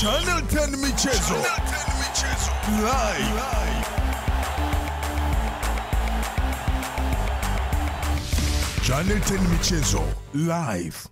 Channel 10 Michezo. Live. Channel 10 Michezo. Live.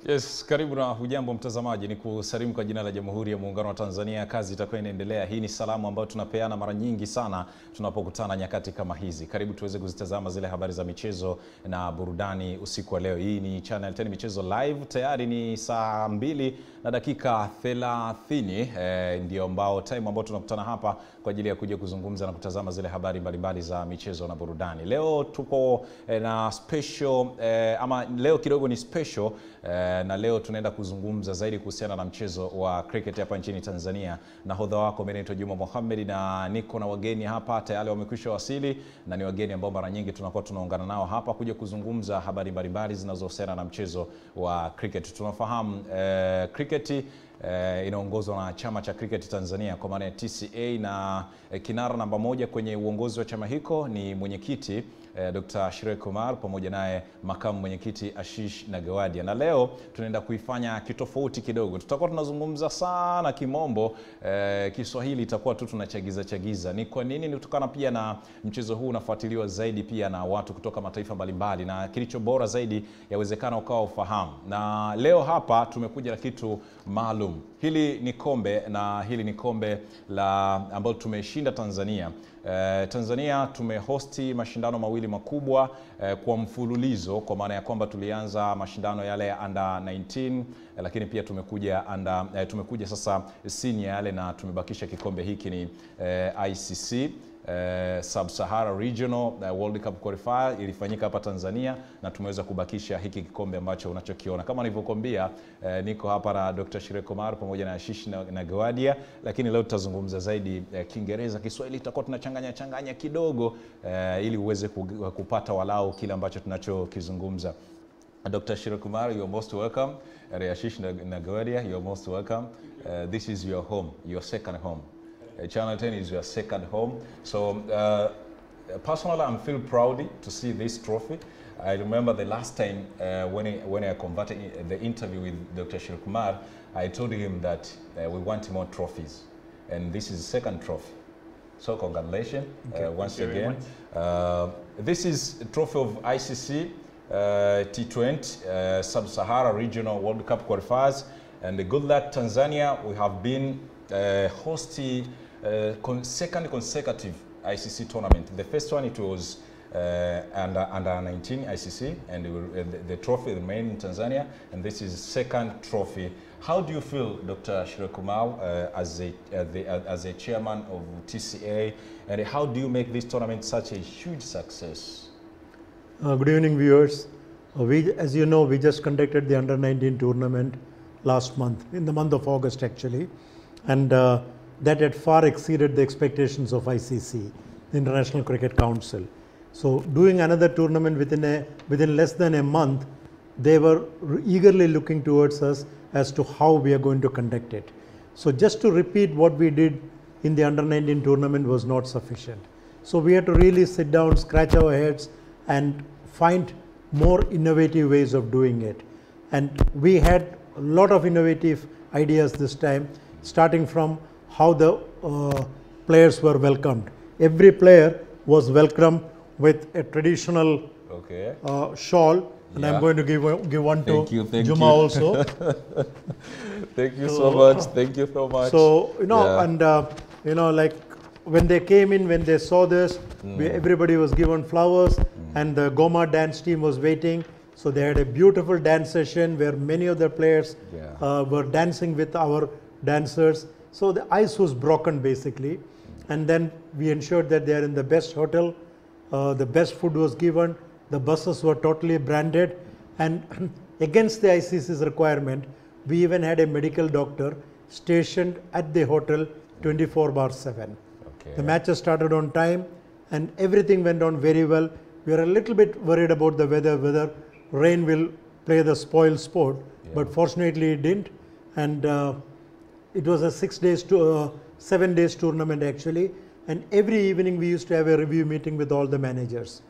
Yes, karibu na hujambo mtazamaji, ni kusalimu kwa jina la Jamhuri ya Muungano wa Tanzania. Kazi itakuwa inaendelea. Hii ni salamu ambayo tunapeana mara nyingi sana tunapokutana nyakati kama hizi. Karibu tuweze kuzitazama zile habari za michezo na burudani usiku wa leo. Hii ni Channel 10 Michezo Live. Tayari ni saa 2 na dakika 30. Ndio ambao time ambao tunakutana hapa kwa ajili ya kuja kuzungumza na kutazama zile habari mbalimbali za michezo na burudani. Leo tupo na special ama leo kidogo ni special na leo tunaenda kuzungumza zaidi kuhusiana na mchezo wa cricket hapa nchini Tanzania. Nahodha wako mimi naitwa Juma Mohamed na niko na wageni hapa tayari wamekwisha wasili, na ni wageni ambao mara nyingi tunakuwa tunaungana nao hapa kuja kuzungumza habari mbalimbali zinazohusiana na mchezo wa cricket. Tunafahamu cricket inaongozwa na chama cha cricket Tanzania kwa maana ya TCA, na kinara namba 1 kwenye uongozi wa chama hiko ni mwenyekiti Dr. Sreekumar pamoja naye makamu mwenyekiti Ashish Nagewadia. Na leo tunaenda kuifanya kitofauti kidogo. Tutakuwa tunazungumza sana kimombo, Kiswahili itakuwa tu tunachagiza. Ni kwa nini? Ni kutokana pia na mchezo huu unafuatiliwa zaidi pia na watu kutoka mataifa mbalimbali, na kilicho bora zaidi yawezekana ukawa ufahamu. Na leo hapa tumekuja na kitu maalum. Hili ni kombe, na hili ni kombe la ambalo tumeshinda Tanzania. Tanzania tumehosti mashindano mawili makubwa kwa mfululizo, kwa maana ya kwamba tulianza mashindano yale ya under 19, lakini pia tumekuja sasa senior yale, na tumebakisha kikombe hiki ni ICC Sub-Sahara Regional World Cup Qualifier ilifanyika hapa Tanzania, na tumeweza kubakisha hiki kikombe ambacho unachokiona. Kama nilivyokuambia, niko hapa na Dr. Sreekumar pamoja na Ashish Nagewadia, lakini leo tutazungumza zaidi Kiingereza. Kiswahili tutakuwa tunachanganya kidogo ili uweze kupata walau kile ambacho tunachokizungumza. Dr. Sreekumar, you are most welcome. Ashish Nagewadia, you are most welcome. This is your home, your second home. Channel 10 is your second home. So personally, I feel proud to see this trophy. I remember the last time when I converted the interview with Dr. Sreekumar, I told him that we want more trophies, and this is the second trophy. So congratulations once again. This is a trophy of ICC T20 Sub-Sahara Regional World Cup Qualifiers, and the good luck Tanzania. We have been hosting second consecutive ICC tournament. The first one, it was under 19 ICC, and the trophy remained in Tanzania, and this is second trophy. How do you feel, Dr. Sreekumar, as a chairman of TCA, and how do you make this tournament such a huge success? Good evening, viewers. As you know, we just conducted the under 19 tournament last month, in the month of August actually, and that had far exceeded the expectations of ICC, the International Cricket Council. So doing another tournament within less than a month, they were eagerly looking towards us as to how we are going to conduct it. So just to repeat what we did in the under 19 tournament was not sufficient. So we had to really sit down, scratch our heads and find more innovative ways of doing it. And we had a lot of innovative ideas this time, starting from how the players were welcomed. Every player was welcomed with a traditional shawl, and I'm going to give one to Juma also. Thank you so much. Thank you so much. So and like when they came in, when they saw this, everybody was given flowers, and the Goma dance team was waiting. So they had a beautiful dance session where many of the players were dancing with our dancers. So the ice was broken basically, and then we ensured that they are in the best hotel, the best food was given, the buses were totally branded, and against the ICC's requirement, we even had a medical doctor stationed at the hotel 24/7. The matches started on time and everything went on very well. We are a little bit worried about the weather, whether rain will play the spoil sport, but fortunately it didn't, and it was a 7 days tournament actually, and every evening we used to have a review meeting with all the managers.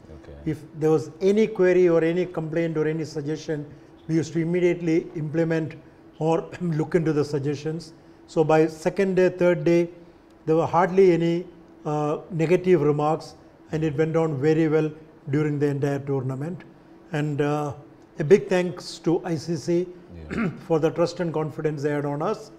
If there was any query or any complaint or any suggestion, we used to immediately implement or look into the suggestions. So by second day, third day, there were hardly any negative remarks, and it went on very well during the entire tournament. And a big thanks to ICC for the trust and confidence they had on us,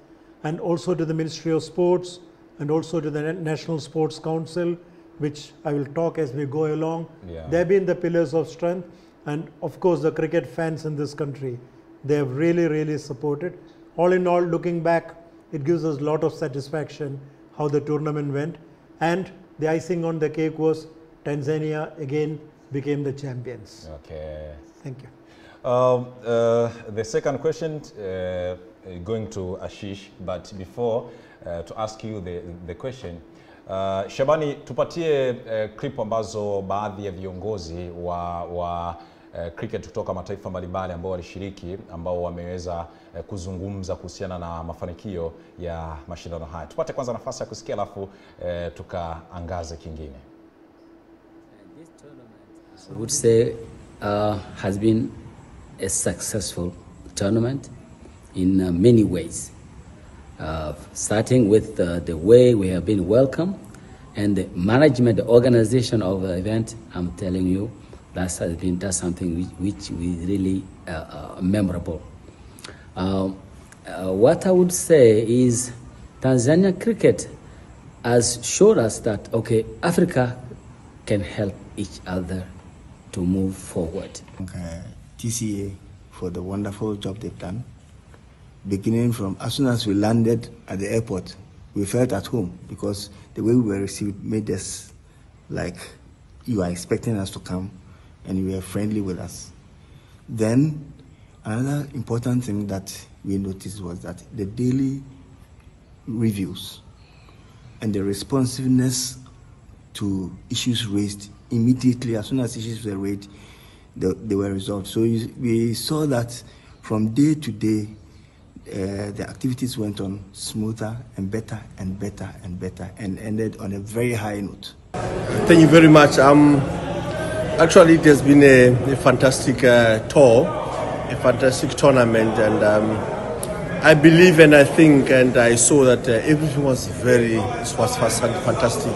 and also to the Ministry of Sports, and also to the National Sports Council, which I will talk as we go along. They have been the pillars of strength, and of course the cricket fans in this country, they have really, really supported. All in all, looking back, it gives us a lot of satisfaction how the tournament went, and the icing on the cake was Tanzania again became the champions. Okay. Thank you. The second question going to Ashish, but before to ask you the question, Shabani, tupatie clip ambazo baadhi ya viongozi wa cricket kutoka mataifa mbalimbali ambao walishiriki, ambao wameweza kuzungumza kuhusiana na mafanikio ya mashindano haya. Tupate kwanza nafasi ya kusikia, alafu tukaangaze kingine. This tournament, I would say, has been a successful tournament in many ways. Starting with the way we have been welcomed and the management, the organization of the event. I'm telling you, that's something which we really memorable. What I would say is Tanzania cricket has showed us that, okay, Africa can help each other to move forward. TCA for the wonderful job they've done. Beginning from as soon as we landed at the airport, we felt at home, because the way we were received made us like you are expecting us to come, and you were friendly with us. Then another important thing that we noticed was that the daily reviews and the responsiveness to issues raised immediately, as soon as issues were raised, they were resolved. So we saw that from day to day, the activities went on smoother and better and better and better, and ended on a very high note. Thank you very much. Actually, it has been a fantastic tour, a fantastic tournament, and I believe and I think and I saw that everything was fantastic.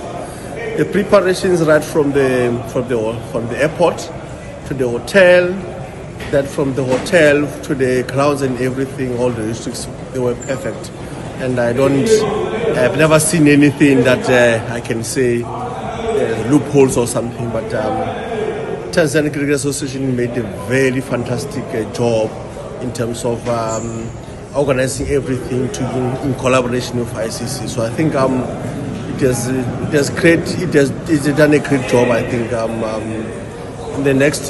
The preparations right from the airport to the hotel, that from the hotel to the grounds and everything, all the districts, they were perfect. And I've never seen anything that I can say loopholes or something, but Tanzania Cricket Association made a very fantastic job in terms of organizing everything in collaboration with ICC. So I think it's done a great job. I think in the next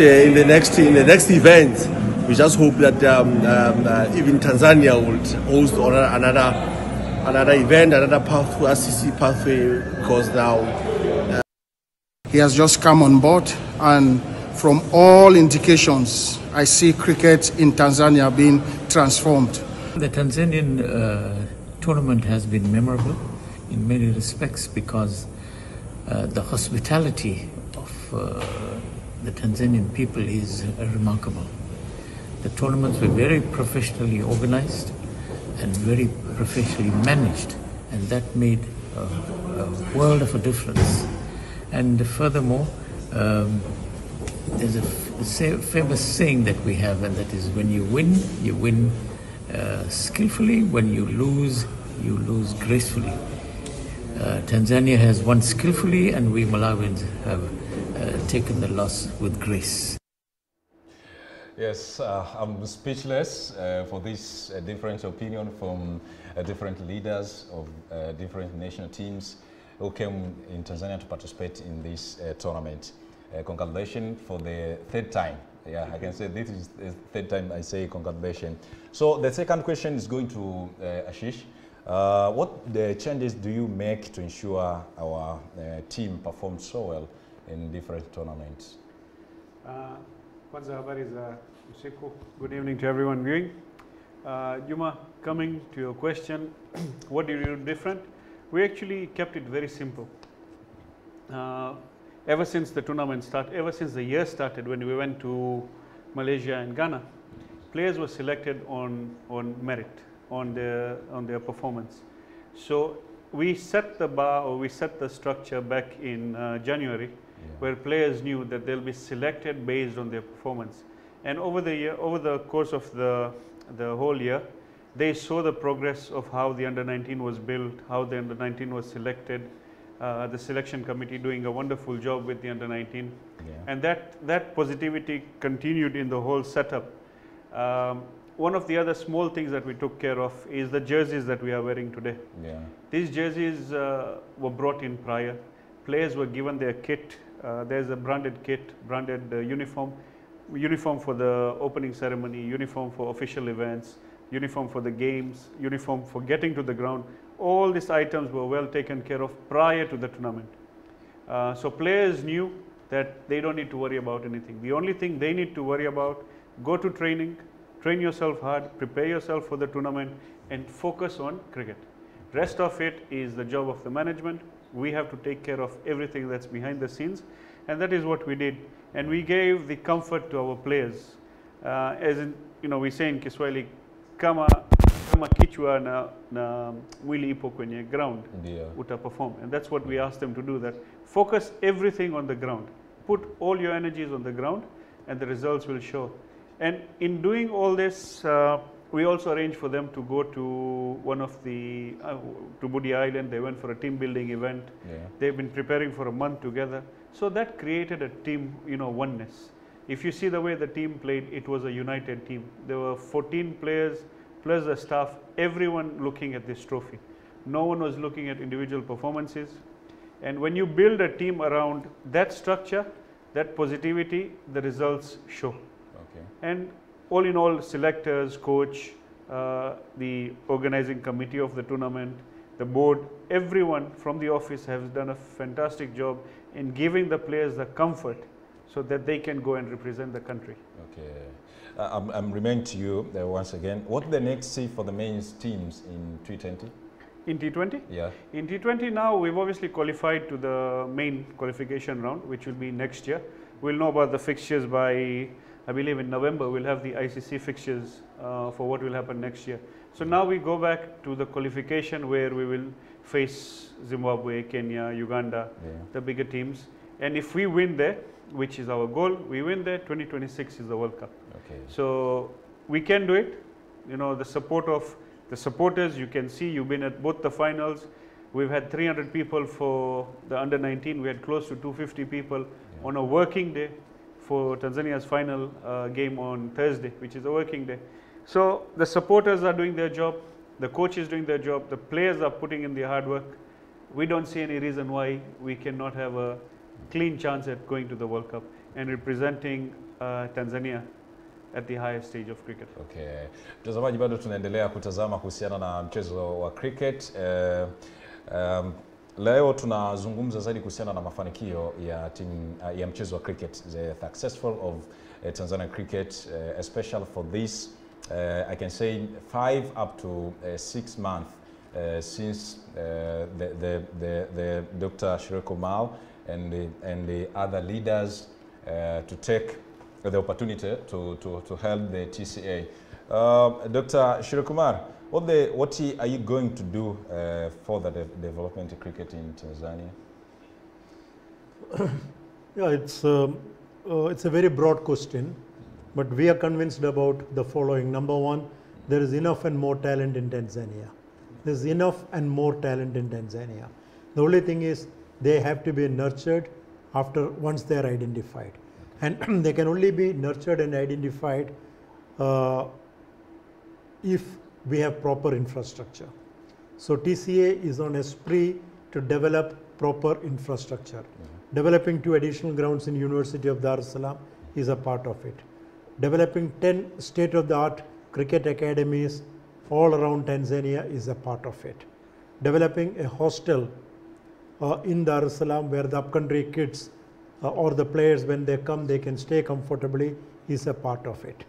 event, we just hope that even Tanzania will host another event, another pathway, ICC pathway, because now he has just come on board, and from all indications, I see cricket in Tanzania being transformed. The Tanzanian tournament has been memorable in many respects because the hospitality of the Tanzanian people is remarkable. The tournaments were very professionally organized and very professionally managed, and that made a world of a difference. And furthermore, there's a famous saying that we have, and that is, when you win skillfully. When you lose gracefully. Tanzania has won skillfully, and we Malawians have taken the loss with grace. Yes, I'm speechless for this different opinion from different leaders of different national teams who came in Tanzania to participate in this tournament. Congratulations for the third time. Yeah, I can say this is the third time I say congratulations. So the second question is going to Ashish. What the changes do you make to ensure our team performs so well in different tournaments? Kwanza habari za usiku. Good evening to everyone viewing. Juma, coming to your question, what did you do different? We actually kept it very simple. Ever since the tournament started, ever since the year started, when we went to Malaysia and Ghana, players were selected on merit. on their performance. So we set the bar, or we set the structure back in January, where players knew that they'll be selected based on their performance. And over the course of the whole year, they saw the progress of how the under-19 was built, how the under-19 was selected, the selection committee doing a wonderful job with the under-19, and that positivity continued in the whole setup. One of the other small things that we took care of is the jerseys that we are wearing today. These jerseys were brought in prior. Players were given their kit. There's a branded kit, branded uniform for the opening ceremony, uniform for official events, uniform for the games, uniform for getting to the ground. All these items were well taken care of prior to the tournament. So players knew that they don't need to worry about anything. The only thing they need to worry about, go to training, train yourself hard, prepare yourself for the tournament, and focus on cricket. Rest of it is the job of the management. We have to take care of everything that's behind the scenes, and that is what we did. And we gave the comfort to our players. As in, we say in Kiswahili, kama kichwa na mwili ipo kwenye ground, utaperform. And that's what we asked them to do, that focus everything on the ground. Put all your energies on the ground, and the results will show. And in doing all this, we also arranged for them to go to one of the, to Budi Island. They went for a team building event. They've been preparing for a month together. So that created a team, oneness. If you see the way the team played, it was a united team. There were 14 players plus the staff, everyone looking at this trophy. No one was looking at individual performances. And when you build a team around that structure, that positivity, the results show. And all in all, selectors, coach, the organizing committee of the tournament, the board, everyone from the office has done a fantastic job in giving the players the comfort so that they can go and represent the country. I'm remaining to you once again. What the next see for the men's teams in T20? In T20? Yeah. In T20 now, we've obviously qualified to the main qualification round, which will be next year. We'll know about the fixtures by, I believe in November, we'll have the ICC fixtures for what will happen next year. So now we go back to the qualification where we will face Zimbabwe, Kenya, Uganda, the bigger teams. And if we win there, which is our goal, we win there, 2026 is the World Cup. So we can do it. The support of the supporters, you can see, you've been at both the finals. We've had 300 people for the under-19. We had close to 250 people on a working day for Tanzania's final game on Thursday, which is a working day. So the supporters are doing their job, the coach is doing their job, the players are putting in their hard work. We don't see any reason why we cannot have a clean chance at going to the World Cup and representing Tanzania at the highest stage of cricket. Mtazamaji, bado tunaendelea kutazama kuhusiana na mchezo wa cricket. Leo tunazungumza zaidi kuhusiana na mafanikio ya mchezo wa cricket, the successful of Tanzania cricket, especially for this, I can say 5 up to 6 months since the Dr. Sreekumar and the other leaders to take the opportunity to help the TCA. Dr. Sreekumar, what are you going to do for the development of cricket in Tanzania? It's a very broad question, but we are convinced about the following. Number one, there is enough and more talent in Tanzania. There's enough and more talent in Tanzania. The only thing is they have to be nurtured once they are identified. And they can only be nurtured and identified if we have proper infrastructure. So TCA is on a spree to develop proper infrastructure. Developing 2 additional grounds in University of Dar es Salaam is a part of it. Developing 10 state-of-the-art cricket academies all around Tanzania is a part of it. Developing a hostel in Dar es Salaam where the upcountry kids or the players, when they come, they can stay comfortably, is a part of it.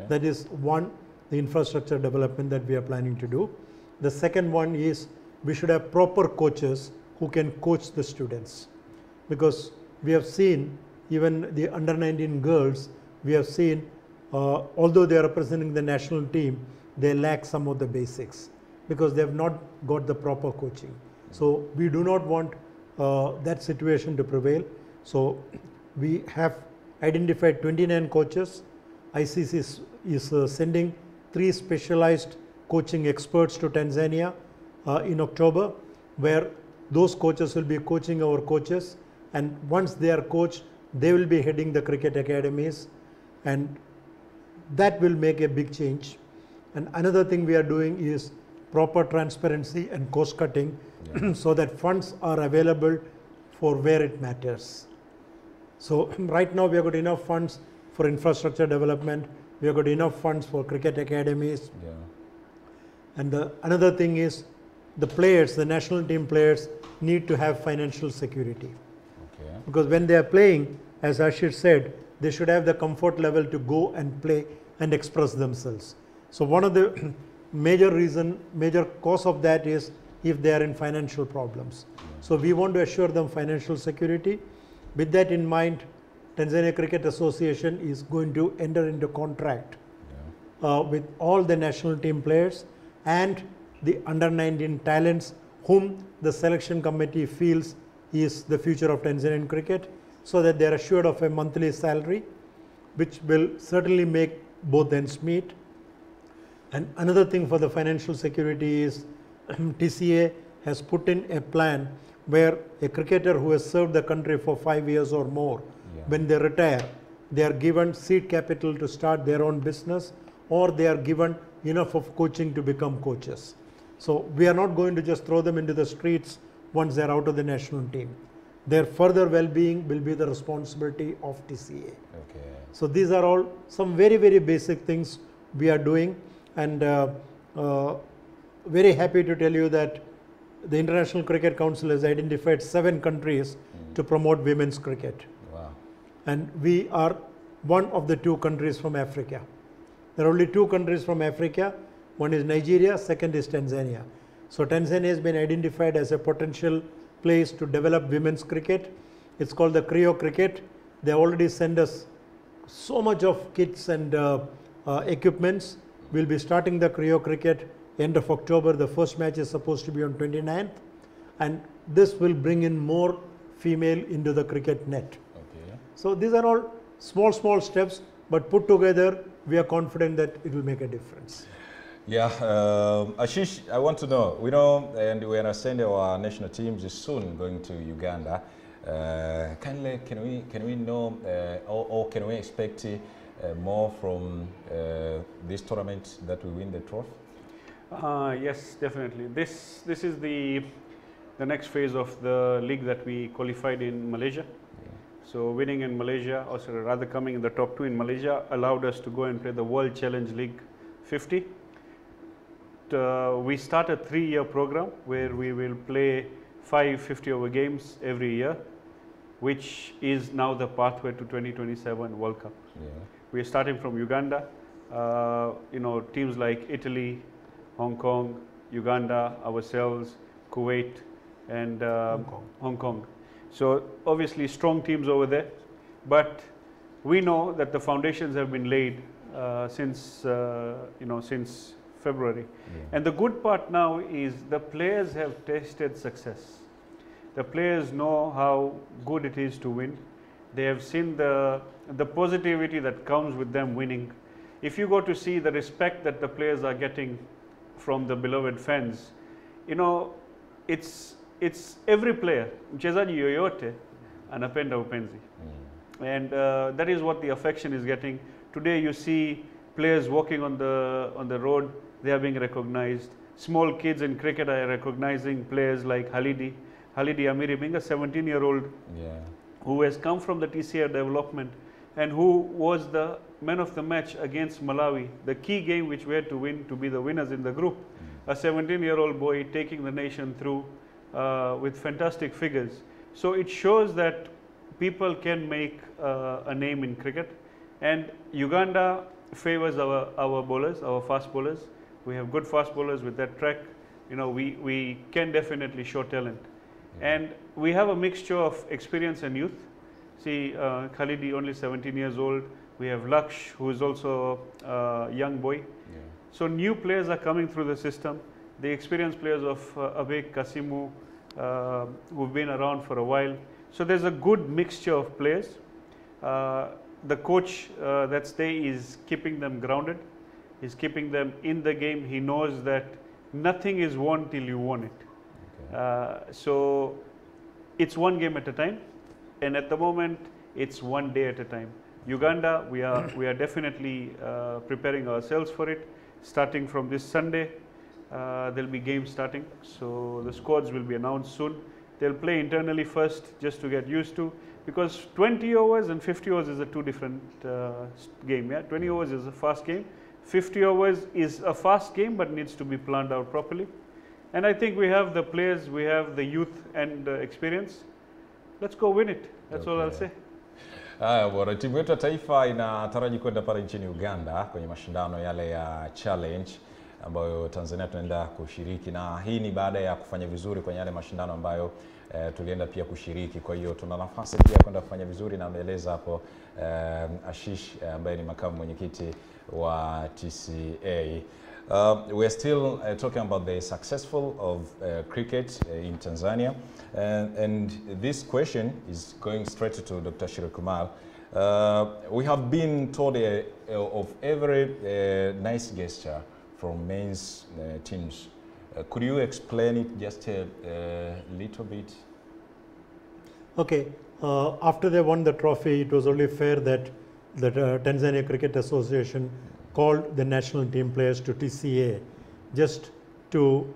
That is one, the infrastructure development that we are planning to do. The second one is we should have proper coaches who can coach the students, because we have seen even the under-19 girls, we have seen although they are representing the national team, they lack some of the basics because they have not got the proper coaching. So we do not want that situation to prevail. So we have identified 29 coaches. ICC is sending 3 specialized coaching experts to Tanzania in October, where those coaches will be coaching our coaches, and once they are coached, they will be heading the cricket academies, and that will make a big change. And another thing we are doing is proper transparency and cost cutting so that funds are available for where it matters. So right now we have got enough funds for infrastructure development, we have got enough funds for cricket academies. And another thing is the players, the national team players need to have financial security. Because when they are playing, as Ashish said, they should have the comfort level to go and play and express themselves. So one of the major cause of that is if they are in financial problems. So we want to assure them financial security. With that in mind, Tanzania Cricket Association is going to enter into contract with all the national team players and the under-19 talents whom the selection committee feels is the future of Tanzanian cricket, so that they are assured of a monthly salary, which will certainly make both ends meet. And another thing for the financial security is TCA has put in a plan where a cricketer who has served the country for 5 years or more, when they retire, they are given seed capital to start their own business, or they are given enough of coaching to become coaches. So we are not going to just throw them into the streets once they are out of the national team. Their further well-being will be the responsibility of TCA. So these are all some very, very basic things we are doing, and very happy to tell you that the International Cricket Council has identified 7 countries to promote women's cricket. And we are one of the 2 countries from Africa. There are only 2 countries from Africa. One is Nigeria, second is Tanzania. So Tanzania has been identified as a potential place to develop women's cricket. It's called the Creo Cricket. They already send us so much of kits and equipments. We'll be starting the Creo Cricket end of October. The first match is supposed to be on 29th, and this will bring in more female into the cricket net. So these are all small steps, but put together we are confident that it will make a difference. Ashish, I want to know, we know and we understand our national teams is soon going to Uganda. Can we know or can we expect more from this tournament that we win the trophy? Yes, definitely. This is the next phase of the league that we qualified in Malaysia. So winning in Malaysia, or rather coming in the top 2 in Malaysia, allowed us to go and play the World Challenge League 50. We start a 3-year program where we will play 5 50-over games every year, which is now the pathway to 2027 World Cup. We are starting from Uganda. Teams like Italy, Hong Kong, Uganda, ourselves, Kuwait, and Hong Kong. So obviously strong teams over there, but we know that the foundations have been laid since February. And the good part now is the players have tasted success. The players know how good it is to win. They have seen the positivity that comes with them winning. If you go to see the respect that the players are getting from the beloved fans, it's every player, mchezaji yoyote anapenda upenzi, and that is what the affection is getting. Today you see players walking on the road, they are being recognized. Small kids in cricket are recognizing players like Halidi Amiri, being a 17-year-old who has come from the TCA development and who was the man of the match against Malawi, the key game which we had to win to be the winners in the group. A 17-year-old boy taking the nation through with fantastic figures. So it shows that people can make a name in cricket, and Uganda favors our bowlers, our fast bowlers. We have good fast bowlers with that track. We can definitely show talent. And we have a mixture of experience and youth. See, Khalidi only 17 years old. We have Laksh, who is also a young boy. So new players are coming through the system. The experienced players of Abek, Kasimu, who've been around for a while. So there's a good mixture of players. The coach that's there is keeping them grounded. He's keeping them in the game. He knows that nothing is won till you won it. Okay. So it's one game at a time, and at the moment it's one day at a time. Uganda, we are definitely preparing ourselves for it. Starting from this Sunday, there'll be games starting. So the squads will be announced soon. They'll play internally first just to get used to, because 20 overs and 50 overs is a two different game. Yeah, 20 overs is a fast game. 50 overs is a fast game but needs to be planned out properly. And I think we have the players, we have the youth and experience. Let's go win it. That's all I'll say. Bwana, timu yetu ya taifa inataraji kwenda pale nchini Uganda kwenye mashindano yale ya challenge ambayo Tanzania tunaenda kushiriki, na hii ni baada ya kufanya vizuri kwenye yale mashindano ambayo tulienda pia kushiriki. Kwa hiyo tuna nafasi pia kwenda kufanya vizuri, na ameeleza hapo Ashish ambaye ni makamu mwenyekiti wa TCA. We are still talking about the successful of cricket in Tanzania, and this question is going straight to Dr. Sreekumar. We have been told of every nice gesture from men's teams. Could you explain it just a little bit? Okay, after they won the trophy, it was only fair that the Tanzania Cricket Association called the national team players to TCA just to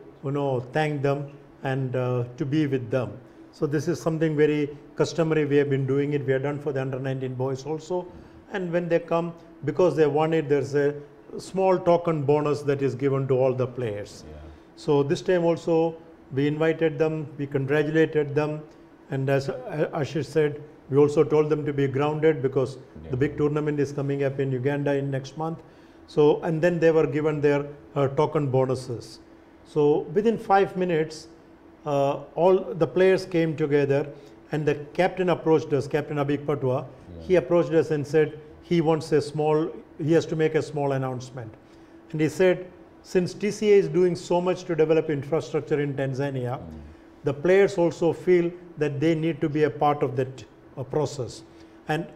thank them and to be with them. So this is something very customary. We have been doing it. We have done for the under-19 boys also. And when they come, because they won it, there's a small token bonus that is given to all the players. Yeah. So this time also we invited them, we congratulated them, and as Ashish said, we also told them to be grounded because the big tournament is coming up in Uganda in next month. So, and then they were given their token bonuses. So within 5 minutes, all the players came together, and the captain approached us, Captain Abik Patwa. He approached us and said he has to make a small announcement. And he said, since TCA is doing so much to develop infrastructure in Tanzania, the players also feel that they need to be a part of that process. And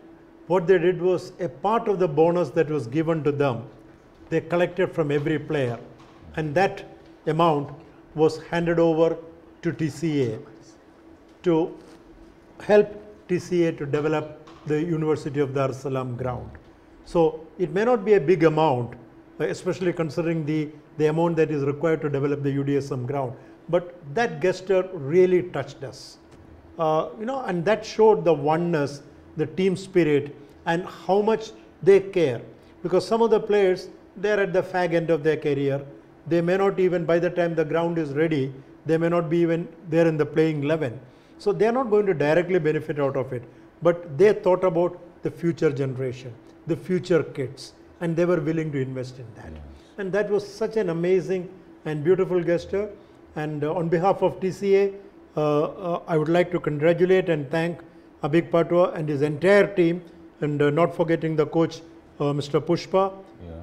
what they did was, a part of the bonus that was given to them, they collected from every player, and that amount was handed over to TCA to help TCA to develop the University of Dar es Salaam ground. So it may not be a big amount, especially considering the amount that is required to develop the UDSM ground, but that gesture really touched us. And that showed the oneness, the team spirit, and how much they care. Because some of the players, they're at the fag end of their career. They may not even, by the time the ground is ready, they may not be even there in the playing 11. So they're not going to directly benefit out of it. But they thought about the future generation, the future kids, and they were willing to invest in that. Yes. And that was such an amazing and beautiful gesture. And on behalf of TCA, I would like to congratulate and thank Abik Patwa and his entire team, and not forgetting the coach, Mr. Pushpa,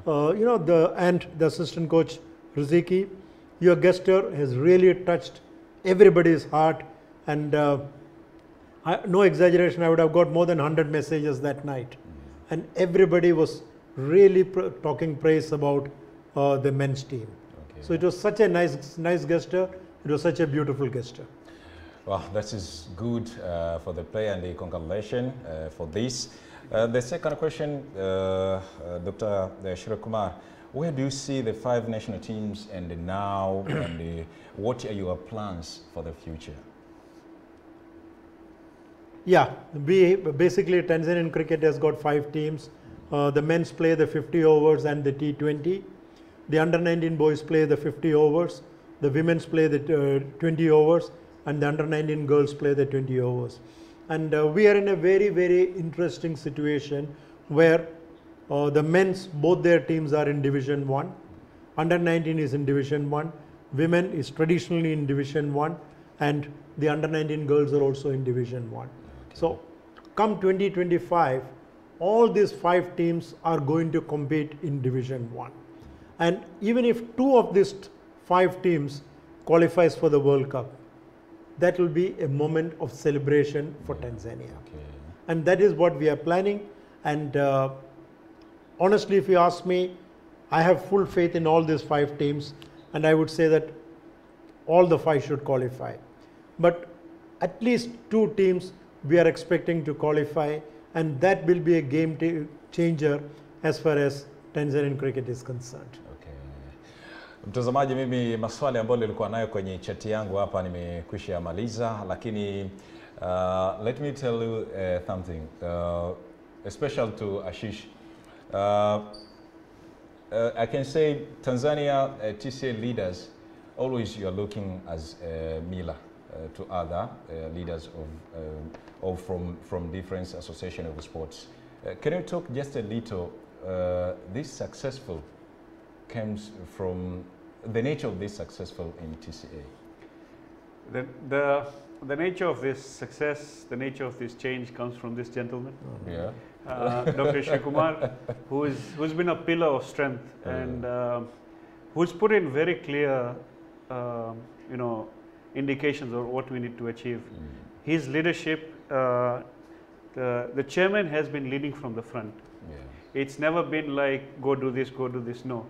and the assistant coach, Riziki. Your gesture has really touched everybody's heart, and no exaggeration, I would have got more than 100 messages that night. And everybody was really talking praise about the men's team. Okay. So it was such a nice gesture. It was such a beautiful gesture. Well, that is good for the player, and the congratulations for this. The second question, Dr. Sreekumar, where do you see the 5 national teams and now, and what are your plans for the future? Yeah, basically Tanzanian cricket has got 5 teams. The men's play the 50 overs and the T20. The under-19 boys play the 50 overs. The women's play the 20 overs. And the under-19 girls play the 20 overs. And we are in a very, very interesting situation where the men's, both their teams are in Division 1. Under-19 is in Division 1. Women is traditionally in Division 1. And the under-19 girls are also in Division 1. So come 2025, all these 5 teams are going to compete in Division 1. And even if 2 of these 5 teams qualifies for the World Cup, that will be a moment of celebration for Tanzania. And that is what we are planning. And honestly, if you ask me, I have full faith in all these 5 teams, and I would say that all the 5 should qualify. But at least 2 teams we are expecting to qualify, and that will be a game changer as far as Tanzanian cricket is concerned. Mtazamaji, mimi maswali ambayo nilikuwa nayo kwenye chat yangu hapa nimekwisha maliza, lakini let me tell you something special to Ashish. I can say Tanzania TCA leaders, always you are looking as Mila to other leaders of from different association of sports. Can you talk just a little, this successful comes from the nature of this successful in TCA? The nature of this success, the nature of this change comes from this gentleman, Dr. Sreekumar, who's been a pillar of strength and who's put in very clear, indications of what we need to achieve. His leadership, the chairman has been leading from the front. It's never been like, go do this, go do this. No.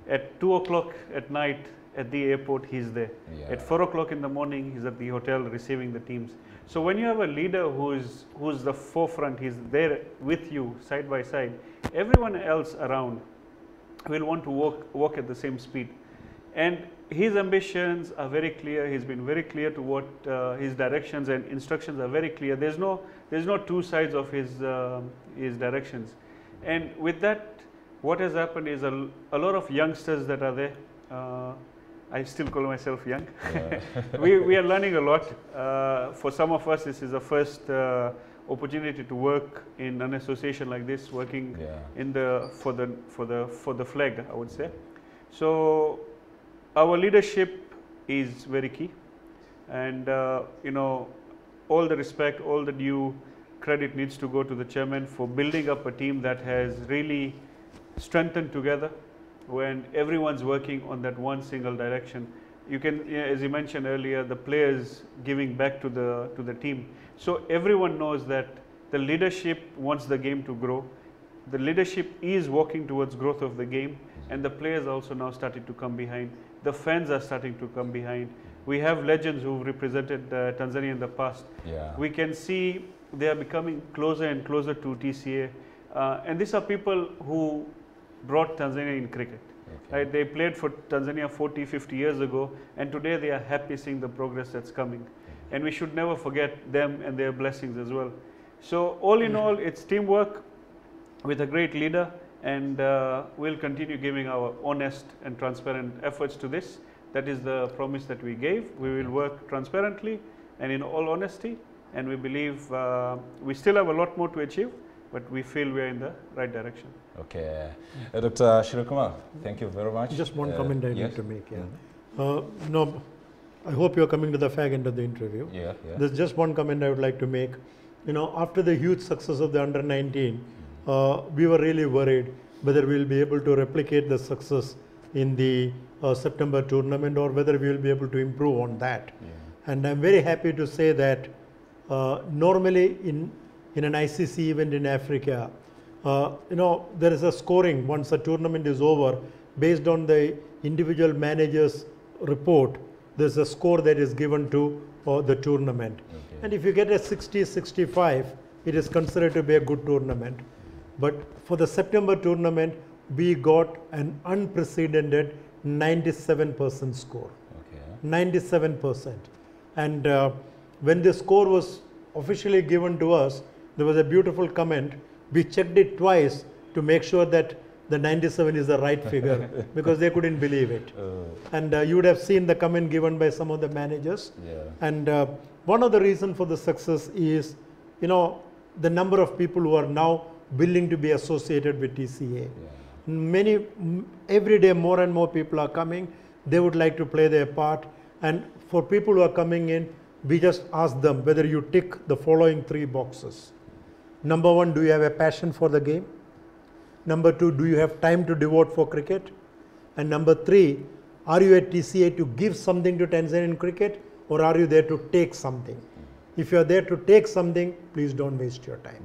At 2 o'clock at night at the airport, he's there. At 4 o'clock in the morning, he's at the hotel receiving the teams. So when you have a leader who's the forefront, he's there with you side by side, everyone else around will want to walk at the same speed. And his ambitions are very clear. He's been very clear to what his directions and instructions are very clear. There's no 2 sides of his directions. And with that, what has happened is a lot of youngsters that are there. I still call myself young. We are learning a lot. For some of us, this is the first opportunity to work in an association like this, working in for the flag, I would say. So our leadership is very key, and all the respect, all the due credit needs to go to the chairman for building up a team that has really strengthened together when everyone's working on that one single direction. You can, as you mentioned earlier, the players giving back to the team. So everyone knows that the leadership wants the game to grow. The leadership is walking towards growth of the game, and the players also now started to come behind. The fans are starting to come behind. We have legends who've represented Tanzania in the past. We can see they are becoming closer and closer to TCA. And these are people who brought Tanzania in cricket. Right? They played for Tanzania 40, 50 years ago, and today they are happy seeing the progress that's coming. And we should never forget them and their blessings as well. So all in all, it's teamwork with a great leader, and we'll continue giving our honest and transparent efforts to this. That is the promise that we gave. We will work transparently and in all honesty, and we believe we still have a lot more to achieve, but we feel we are in the right direction. Okay. Dr. Sreekumar, thank you very much. Just one comment I need to make. No, I hope you're coming to the fag end of the interview. There's just one comment I would like to make. After the huge success of the under-19, we were really worried whether we'll be able to replicate the success in the September tournament or whether we will be able to improve on that. And I'm very happy to say that normally in an ICC event in Africa, there is a scoring once the tournament is over based on the individual manager's report. There's a score that is given to the tournament. And if you get a 60-65, it is considered to be a good tournament. But for the September tournament, we got an unprecedented 97% score. 97%. And when the score was officially given to us, there was a beautiful comment. We checked it twice to make sure that the 97 is the right figure because they couldn't believe it. And you would have seen the comment given by some of the managers. And one of the reasons for the success is, the number of people who are now willing to be associated with TCA. Every day more and more people are coming. They would like to play their part. And for people who are coming in, we just ask them whether you tick the following 3 boxes. Number 1, do you have a passion for the game? Number 2, do you have time to devote for cricket? And number 3, are you at TCA to give something to Tanzanian cricket, or are you there to take something? If you are there to take something, please don't waste your time.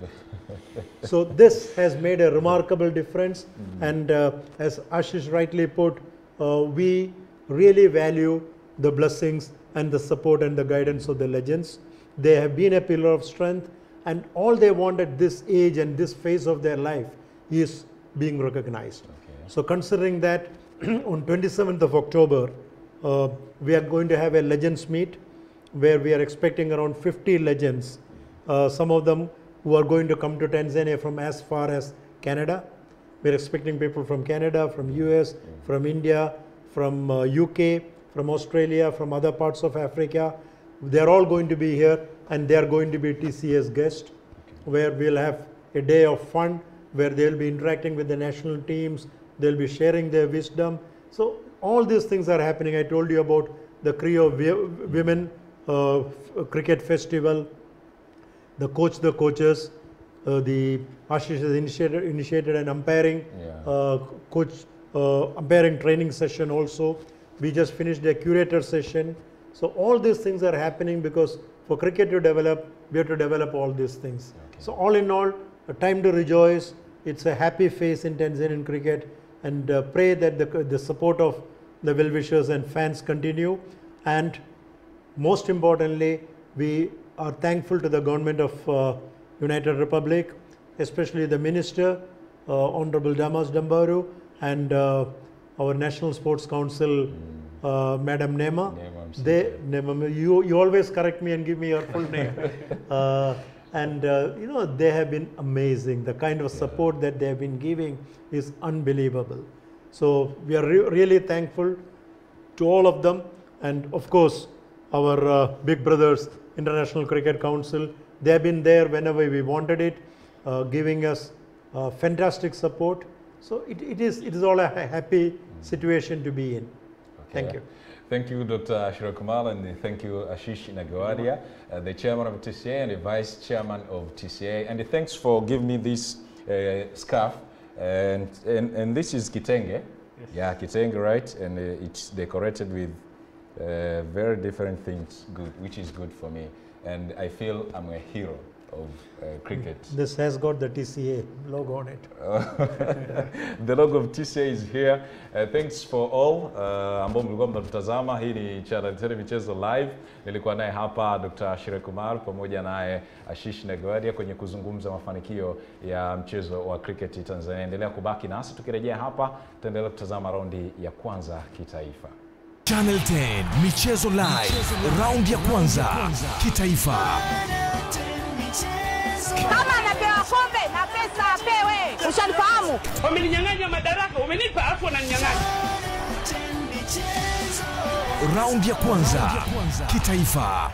So this has made a remarkable difference, and as Ashish rightly put, we really value the blessings and the support and the guidance of the legends. They have been a pillar of strength, and all they want at this age and this phase of their life is being recognized. So considering that, on 27th of October, we are going to have a legends meet where we are expecting around 50 legends, some of them who are going to come to Tanzania from as far as Canada. We're expecting people from Canada, from US, from India, from UK, from Australia, from other parts of Africa. They're all going to be here, and they're going to be TCA's guests, where we'll have a day of fun, where they'll be interacting with the national teams, they'll be sharing their wisdom. So all these things are happening. I told you about the Creo Women Cricket Festival, the coaches, the Ashish has initiated an umpiring umpiring training session also. We just finished a curator session. So all these things are happening because for cricket to develop, we have to develop all these things. So all in all, a time to rejoice. It's a happy phase in Tanzanian cricket, and pray that the support of the well-wishers and fans continue. And most importantly, we are thankful to the government of United Republic, especially the Minister, Honorable Damas Dambaru, and our National Sports Council, Madam Nema. You always correct me and give me your full name. And you know, they have been amazing. The kind of support that they have been giving is unbelievable. So we are really thankful to all of them. And of course, our big brothers, International Cricket Council, they have been there whenever we wanted it, giving us fantastic support. So it is all a happy situation to be in. Thank you. Thank you, Dr. Sreekumar, and thank you, Ashish Nagewadia, the chairman of TCA and the vice chairman of TCA. And thanks for giving me this scarf. And this is kitenge. Yes. Yeah, kitenge, right? And it's decorated with very different things, which is good for me. And I feel I'm a hero of cricket. This has got the TCA logo on it. The logo of TCA is here. Thanks for all ambao mlikuwa mnatutazama. Hii ni Channel 10 Michezo Live. Nilikuwa naye hapa Dr. Sreekumar pamoja naye Ashish Nagewadia kwenye kuzungumza mafanikio ya mchezo wa cricket Tanzania. Endelea kubaki nasi, tukirejea hapa tutaendelea kutazama raundi ya kwanza kitaifa. Channel 10 Michezo Live, raundi ya kwanza kitaifa. Kama anapewa kombe na pesa apewe. Ushanifahamu? Umeninyang'anya madaraka, umenipa afu unaninyang'anya. Raundi ya kwanza kitaifa.